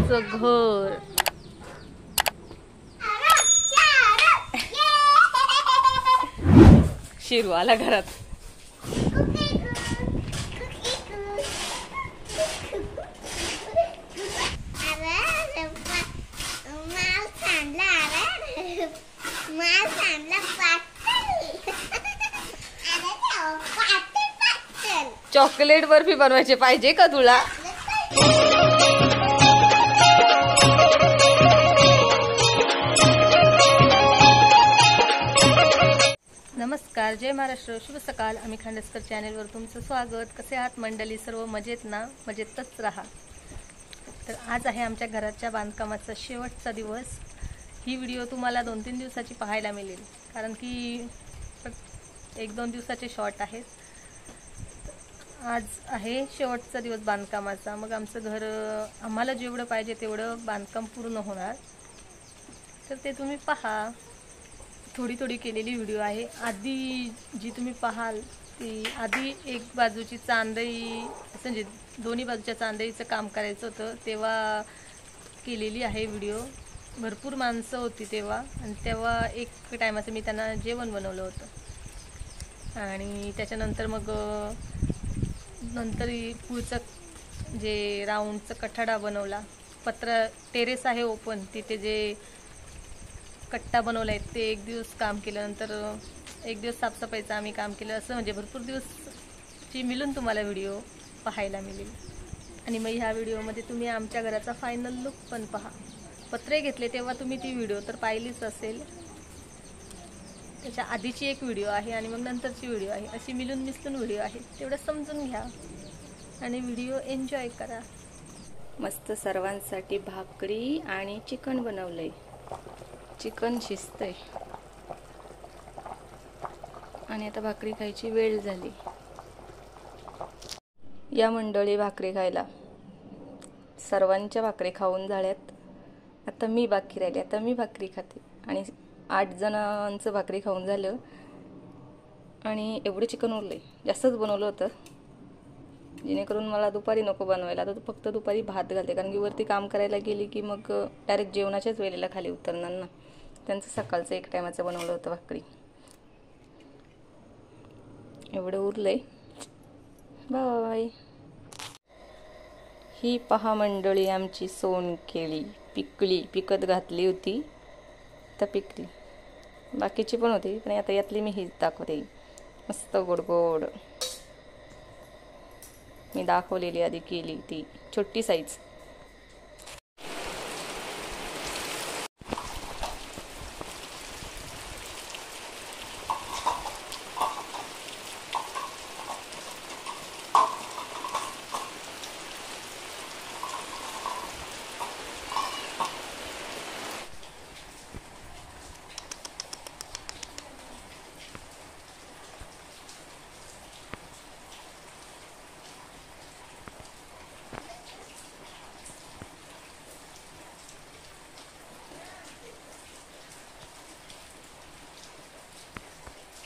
आमचं घर. शिरू आला घरात. चॉकलेट बर्फी बनवायचे पाहिजे का तुला? नमस्कार, जय महाराष्ट्र, शुभ सकाळ. आम्ही खांडेसकर चॅनेलवर तुमचं स्वागत. कसे आहात मंडळी? सर्व मजेत ना? मजेतच राहा. तर आज आहे आमच्या घराच्या बांधकामाचा शेवटचा दिवस. ही व्हिडिओ तुम्हाला 2-3 दिवसाची पाहायला मिळेल, कारण की 1-2 दिवसाचे शॉर्ट आहेत. आज आहे शेवटचा दिवस बांधकामाचा. मग आमचं घर आम्हाला जेवढं पाहिजे तेवढं बांधकाम पूर्ण होणार, तर ते तुम्ही पहा. थोडी थोडी केलेली व्हिडिओ आहे. आधी जी तुम्ही पाहाल ती आधी एक बाजूची चांदई, असं म्हणजे दोन्ही बाजूच्या चांदईचं काम करायचं होतं तेव्हा केलेली आहे व्हिडिओ. भरपूर माणसं होती तेव्हा, आणि तेव्हा एक टायमाचं मी त्यांना जेवण बनवलं होतं. आणि त्याच्यानंतर मग नंतर पुढचं जे राऊंडचं कठाडा बनवला, टेरेस आहे ओपन, तिथे जे कट्टा बनवला आहे ते एक दिवस काम केलं. नंतर एक दिवस साफसफाईचं आम्ही काम केलं. असं म्हणजे भरपूर दिवसची मिळून तुम्हाला व्हिडिओ पाहायला मिळेल. आणि मग ह्या व्हिडिओमध्ये तुम्ही आमच्या घराचा फायनल लुक पण पहा. पत्रे घेतले तेव्हा तुम्ही ती व्हिडिओ तर पाहिलीच असेल. त्याच्या आधीची एक व्हिडिओ आहे आणि मग नंतरची व्हिडिओ आहे, अशी मिळून मिसळून व्हिडिओ आहे. तेवढं समजून घ्या आणि व्हिडिओ एन्जॉय करा. मस्त सर्वांसाठी भाकरी आणि चिकन बनवलंय. चिकन शिजतंय आणि आता भाकरी खायची वेळ झाली. या मंडळी भाकरी खायला. सर्वांच्या भाकरी खाऊन झाल्यात, आता मी बाकी राहिली. आता मी भाकरी खाते. आणि 8 जणांचं भाकरी खाऊन झालं आणि एवढं चिकन उरलंय. जास्तच बनवलं होतं, जेणेकरून मला दुपारी नको बनवायला. आता फक्त दुपारी भात घालते, कारण की वरती काम करायला गेली की मग डायरेक्ट जेवणाच्याच वेळेला खाली उतरणार ना. त्यांचं सकाळचं एक टायमाचं बनवलं होतं भाकरी. एवढं उरलंय. बाय. ही पहा मंडळी आमची सोनकेळी पिकत घातली होती तर पिकली. बाकीची पण होती, पण आता यातली मी हीच दाखवते. मस्त गोड गोड मी दाखवलेली आधी केली ती छोटी साईज.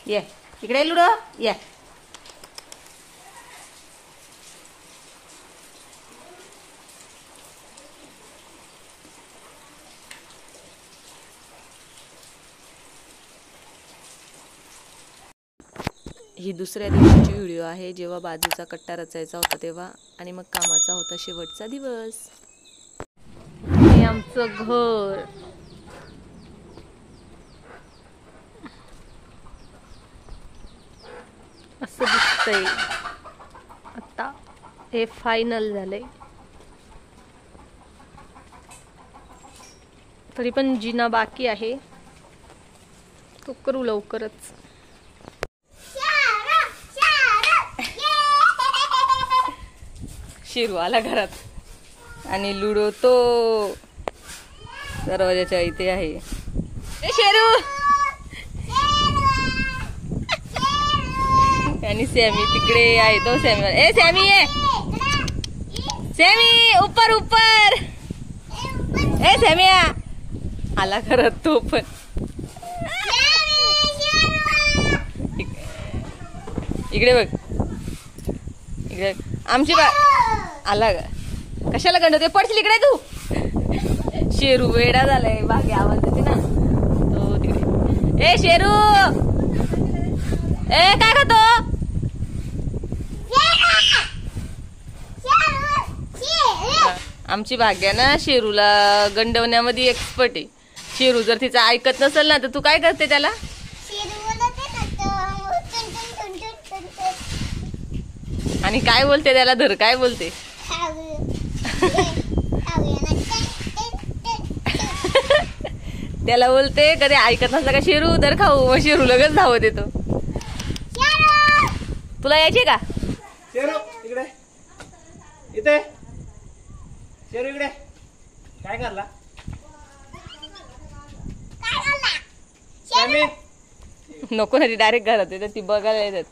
ये इकडे लुडो ये. ही दुसऱ्या दिवशीची व्हिडिओ आहे, जेव्हा बाजूचा कट्टा रचायचा होता तेव्हा, आणि मग कामाचा होता शेवटचा दिवस. हे आमचं घर. असं दिसतंय. आता हे फायनल झालंय. तरी पण जिना बाकी आहे, तो करू लवकरच. शिरू आला घरात आणि लुडो तो दरवाजाच्या इथे आहे. ए शेरू. आणि सॅमी तिकडे आहे. तो सॅमी. ए सॅमी ये. सॅमी ऊपर ऊपर. ए सॅमी आला करत तो पण. इकडे बघ. इकडे आमची बा आला. कशाला गंडवते? पडशील इकडे तू. शेरू वेडा झालाय, बागे आवाज येते ना तो तिकडे. ए शेरू, ए काय खातो? आमची भाग्या ना शेरूला गंडवण्यामध्ये एक्सपर्ट आहे. शेरू जर तिचं ऐकत नसेल ना तर तू काय करते त्याला? आणि काय बोलते त्याला? धर काय बोलते? त्याला बोलते कधी ऐकत नसला का शेरू धर खाऊ, मग शेरू लगेच धावत येतो. तुला यायचे का? शेरू इकडे, इथे शेरू इकडे. काय करला? नको ना, ती डायरेक्ट घरात येतात, ती बघायला येतात.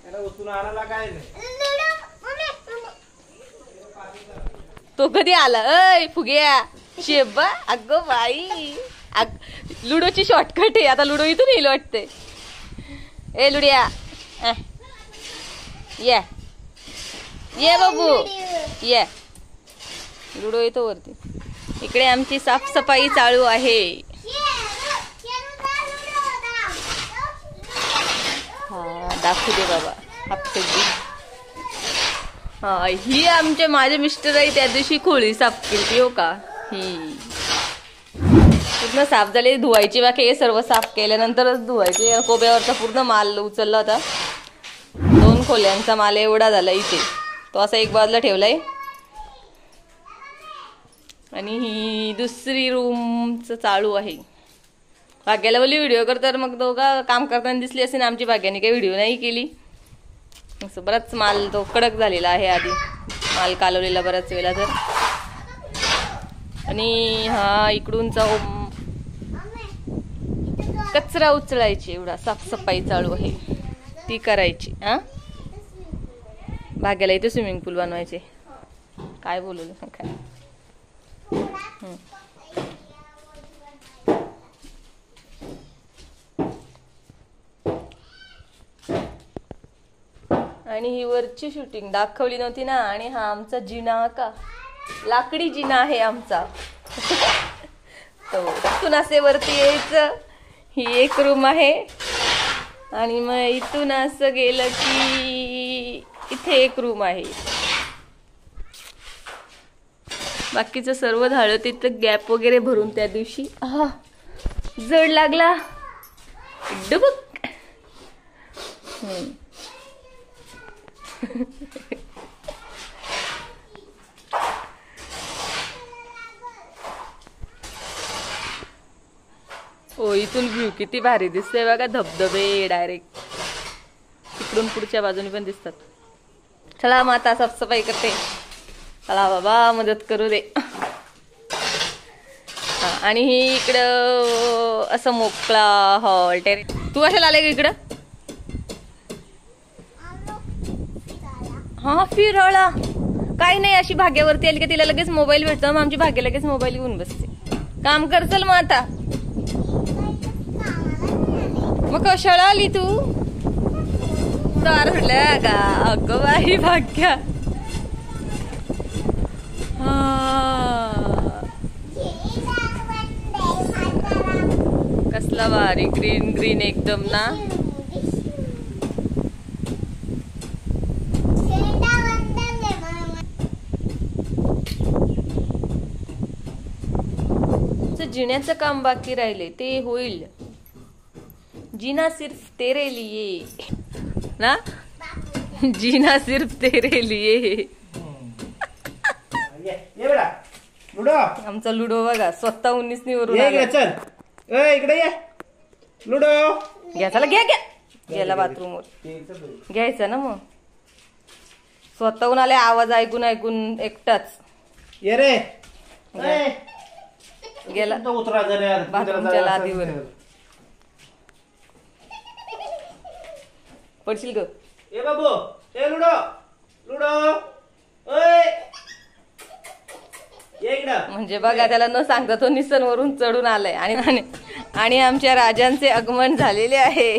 त्याला उचलून आणायला काय तो कधी आला? अय फुग्या शेबा, अगो बाई, लुडोची शॉर्टकट आहे. आता लुडो इथून येईल वाटते. ए लुडिया, ये ये बाबू ये. लुडो येतो वरती. इकडे आमची साफसफाई चालू आहे. हा दाखवू दे बाबा. हा ही आमचे माझे मिस्टर आहे, त्या दिवशी खोळी साफ केली हो का. ही पूर्ण साफ झाली, धुवायची बाकी. हे सर्व साफ केल्यानंतरच धुवायचे. कोब्यावरचा पूर्ण माल उचलला होता. 2 खोल्यांचा माल एवढा झाला इथे, तो असा एक बाजूला ठेवलाय. आणि ही दुसरी रूमच चालू आहे. भाग्याला बोलली व्हिडिओ कर, तर मग दोघा काम करताना दिसली असे ना. आमची भाग्याने काही व्हिडिओ नाही केली. असं बराच माल तो कडक झालेला आहे, आधी माल कालवलेला बऱ्याच वेळेला तर. आणि हा इकडूनचा कचरा उचलायची, एवढा साफसफाई चालू आहे ती करायची. हा भाग्याला इथे स्विमिंग पूल बनवायचे. काय बोलवलं काय. आणि ही वरची शूटिंग दाखवली नव्हती ना. आणि हा आमचा जिना का लाकडी जिना आहे आमचा. तो इथून असे वरती यायचं. ही एक रूम आहे. आणि मग इथून असं गेलं की इथे एक रूम आहे. बाकीचं सर्व झालं. तिथं गॅप वगैरे भरून त्या दिवशी जड लागला डबक. हो इथून व्ह्यू किती भारी दिसतोय बघा. धबधबे डायरेक्ट इकडून पुढच्या बाजूने पण दिसतात. चला माता साफसफाई करते. चला बाबा मदत करू दे. आणि ही इकडं असं मोकळा हॉल टेरेस. तू कशाला आले इकडं? हा फिराळा काही नाही. अशी भाग्यावरती आली का तिला लगेच मोबाईल भेटतो. मग आमची भाग्या लगेच मोबाईल घेऊन बसते. काम कर चल मग आता. मग कशाला आली तू? दारल्या का अगं बाई भाग्या. कसला भारी ग्रीन ग्रीन एकदम ना. जिण्याचं काम बाकी राहिले ते होईल. जीना सिर्फ तेरे लिए ना. जीना सिर्फ तेरे लिए. आमचा लुडो बघा स्वतः 19 वरून इकडे ये. लुडो घ्या चला. घ्या घ्या गेला बाथरूम वर. घ्यायचं ना मग. स्वतःहून आले आवाज ऐकून ऐकून एकटाच. ये रे गेला बाथरूमच्या लादीवर. पडशील ग. ए बाबू ए लुडो लुडो ओय ये इकडं. म्हणजे बघा त्याला न सांगता तो निसनवरून चढून आलाय. आणि आमच्या राजांचे आगमन झालेले आहे.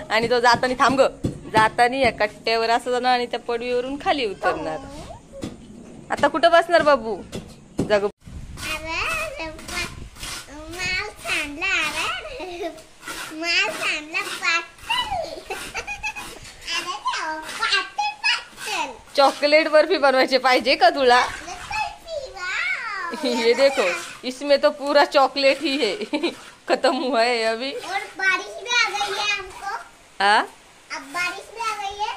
आणि तो जातानी थांब ग. जातानी या कट्ट्यावर असं जाणार आणि त्या पडवीवरून खाली उतरणार. आता कुठं बसणार बाबू? जाग चॉकलेट बर्फी बनवायचे पाहिजे का तुला? ये देखो, इसमें तो पूरा चॉकलेट ही है। खत्म हुआ है अभी। और बारिश भी आ गई है हमको। हाँ, अब बारिश भी आ गई है।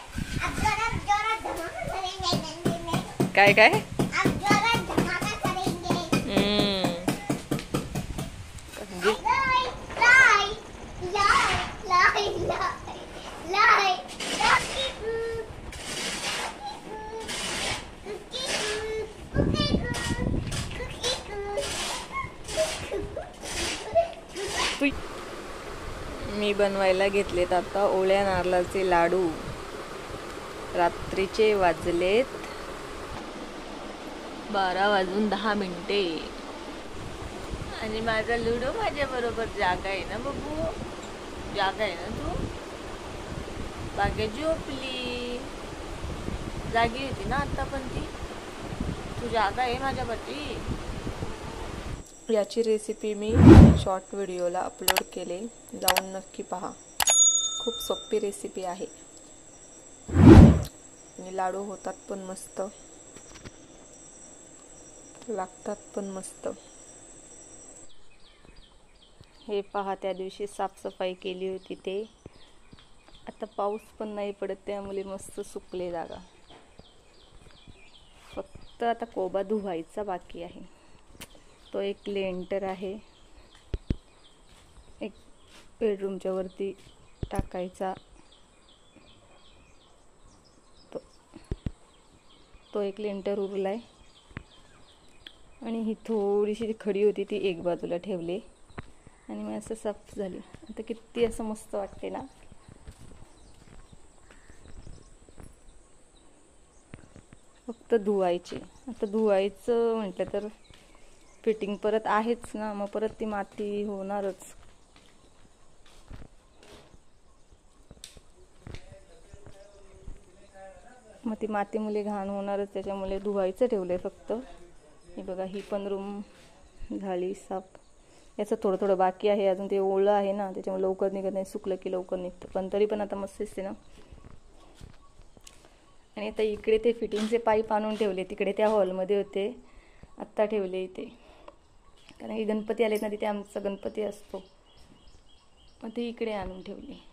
अब जरा जरा धमाका करेंगे गंगे में। काय काय? अब जरा धमाका करेंगे। लाई लाई लाई लाई लाई मी बनवायला घेतलेत आता ओल्या नारळाचे लाडू। रात्रीचे वाजलेत 12:10 आणि माझा लुडो माझ्या बरोबर जागा आहे ना बाबू? जागा आहे ना तू? बागे झोपली, जागी होती ना आता पण ती? तू जागा आहे माझ्यापाठी? याची रेसिपी मी शॉर्ट व्हिडिओला अपलोड केले, जाऊन नक्की पहा। खूप सोपी रेसिपी आहे आणि लाडू होतात पण मस्त, लागतात पण मस्त। हे पहा, त्या दिवशी साफसफाई केली होती ते, आता पाऊस पण नाही पडत त्यामुळे मस्त सुकले जागा। फक्त आता कोबा धुवायचा बाकी आहे। तो एक लेंटर आहे, एक बेडरूमच्या वरती टाकायचा तो एक लेंटर उरलाय आणि ही थोडीशी खडी होती ती एक बाजूला ठेवली आणि मग असं साफ झाली। आता किती असं मस्त वाटते ना। फक्त धुवायचे। आता धुवायचं म्हटलं तर फिटिंग परत आहेच ना, मग परत ती माती होणारच। मग ती मातीमुळे घाण होणारच, त्याच्यामुळे धुवायचं ठेवलंय फक्त। हे बघा, ही पण रूम झाली साफ। याचं थोडं थोडं बाकी आहे अजून, ते ओलं आहे ना त्याच्यामुळे लवकर निघत नाही, सुकलं की लवकर निघतं, पण तरी पण आता मस्त दिसते ना। आणि आता इकडे ते फिटिंगचे पाईप आणून ठेवले, तिकडे त्या हॉलमध्ये होते, आत्ता ठेवले इथे, कारण की गणपती आलेत ना, तिथे आमचा गणपती असतो, मग ते इकडे आणून ठेवले।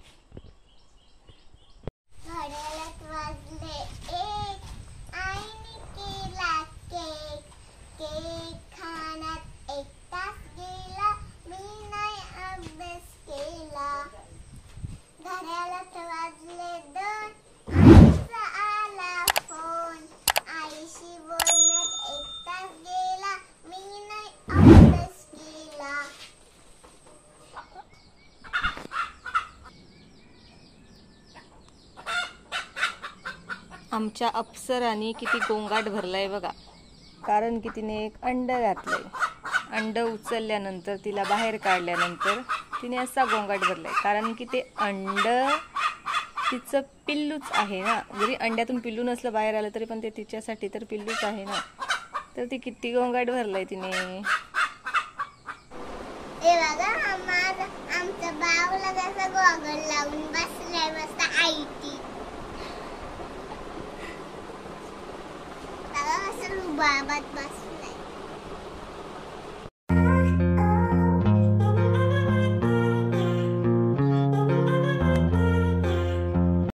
आमच्या अप्सराने किती गोंगाट भरलाय बघा, कारण की तिने एक अंड घातलंय। अंड उचलल्यानंतर तिला बाहेर काढल्यानंतर तिने असा गोंगाट भरलाय, कारण की ते अंड तिचं पिल्लूच आहे ना। जरी अंड्यातून पिल्लू नसलं बाहेर आलं तरी पण ते तिच्यासाठी तर पिल्लूच आहे ना, तर ती किती गोंगाट भरलाय तिने। आमचा बावला कसा गॉगल लावून बसलाय मस्त आईटी। बाबा असं बाबात बस